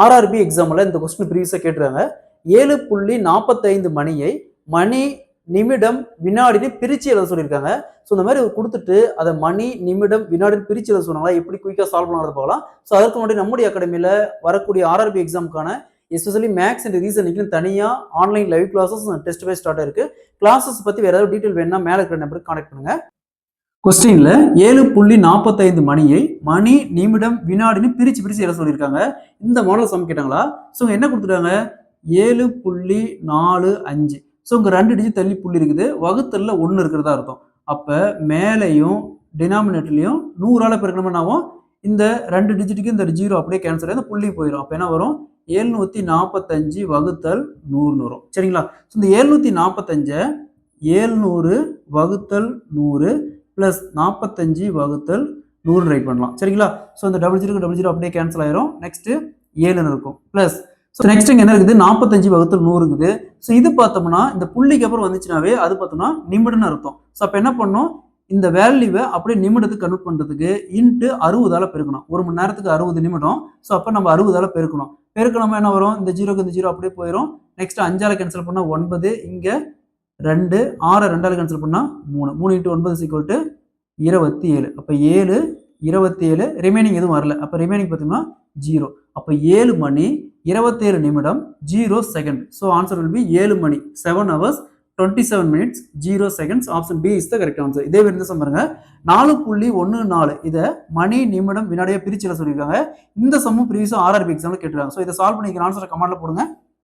RRB எக்ஸாமில் இந்த question ப்ரீவியஸாக கேட்டுருக்காங்க. 7:45 மணியை மணி நிமிடம் வினாடின்னு பிரித்து எழுத சொல்லியிருக்காங்க. ஸோ இந்த மாதிரி கொடுத்துட்டு அதை மணி நிமிடம் வினாடின்னு பிரித்து எழுத சொன்னாங்களா, எப்படி குயிக்காக சால்வ் பண்ணுறது போகலாம். ஸோ அதற்கு முன்னாடி நம்முடைய அகாடமியில் வரக்கூடிய ஆர்ஆர்பி எக்ஸாமுக்கான எஸ்பெஷலி மேக்ஸ் அண்ட் ரீசனிங்க்கு தனியாக online live classes test wise start இருக்கு. கிளாஸஸ் பற்றி வேற ஏதாவது டீட்டெயில் வேணும்னா மேலே இருக்கிற நம்பருக்கு கான்டாக்ட் பண்ணுங்க. கொஸ்டின்ல 7:45 மணியை மணி நிமிடம் வினாடின்னு பிரிச்சு எழுத சொல்லியிருக்காங்க. இந்த மாடல் சம் கேட்டாங்களா. ஸோ என்ன கொடுத்துட்டாங்க, 7.45. ஸோ இங்கே 2 டிஜிட் தள்ளி புள்ளி இருக்குது, வகுத்தல்ல 1 இருக்கிறதா அர்த்தம். அப்போ மேலையும் டினாமினேட்டர்லையும் 100ஆல் பெருக்கணும்னாவும் இந்த 2 டிஜிட்டுக்கு இந்த 0 அப்படியே கேன்சல் ஆகி அந்த புள்ளி போயிடும். அப்போ என்ன வரும், 745 வகுத்தல் 100 வரும். சரிங்களா. ஸோ இந்த 745 700 வகுத்தல் 100 ப்ளஸ் 45 வகுத்தல் 100 ரைட் பண்ணலாம். சரிங்களா. ஸோ இந்த டபுள் ஜீரோ அப்படியே கேன்சல் ஆயிரும். நெக்ஸ்ட் 7 இருக்கும் ப்ளஸ். ஸோ நெக்ஸ்ட் இங்கே என்ன இருக்குது, 45 வகுத்தல் 100 இருக்குது. ஸோ இது பார்த்தோம்னா இந்த புள்ளிக்கு அப்புறம் வந்துச்சுனாவே அது பார்த்தோம்னா நிமிடம்னு அர்த்தம். ஸோ அப்போ என்ன பண்ணணும், இந்த வேல்யூவை அப்படியே நிமிடத்துக்கு கன்வெர்ட் பண்ணுறதுக்கு இன்ட்டு 60ஆல் பெருக்கணும். ஒரு மணி நேரத்துக்கு 60 நிமிடம். ஸோ அப்போ நம்ம 60ஆல் பெருக்கணும். பெருக்கணுமா என்ன வரும், இந்த ஜீரோக்கு இந்த ஜீரோ அப்படியே போயிடும். நெக்ஸ்ட் 5ஆல் கேன்சல் பண்ணால் 9, இங்கே 2, 6 2ஆல் கேன்சல் பண்ணால் 3, 3 × 9 = 27. அப்போ 7 27, ரிமைனிங் எதுவும் வரல. அப்போ ரிமைனிங் பார்த்தீங்கன்னா 0. அப்போ 7 மணி 27 நிமிடம் 0 second. So answer will be 7 மணி 7 hours 27 minutes 0 seconds. Option B is the correct answer. இதே மாதிரி தான் பாருங்க, 4.14 இதை மணி நிமிடம் வினாடியாக பிரிச்சு சொல்லியிருக்காங்க. இந்த சம்மும் ப்ரீவியஸாக ஆர்ஆர்பி எக்ஸாமில் கேட்டுருக்காங்க. ஸோ இதை சால்வ் பண்ணிக்கிற ஆன்சரை கமெண்ட்ல போடுங்க.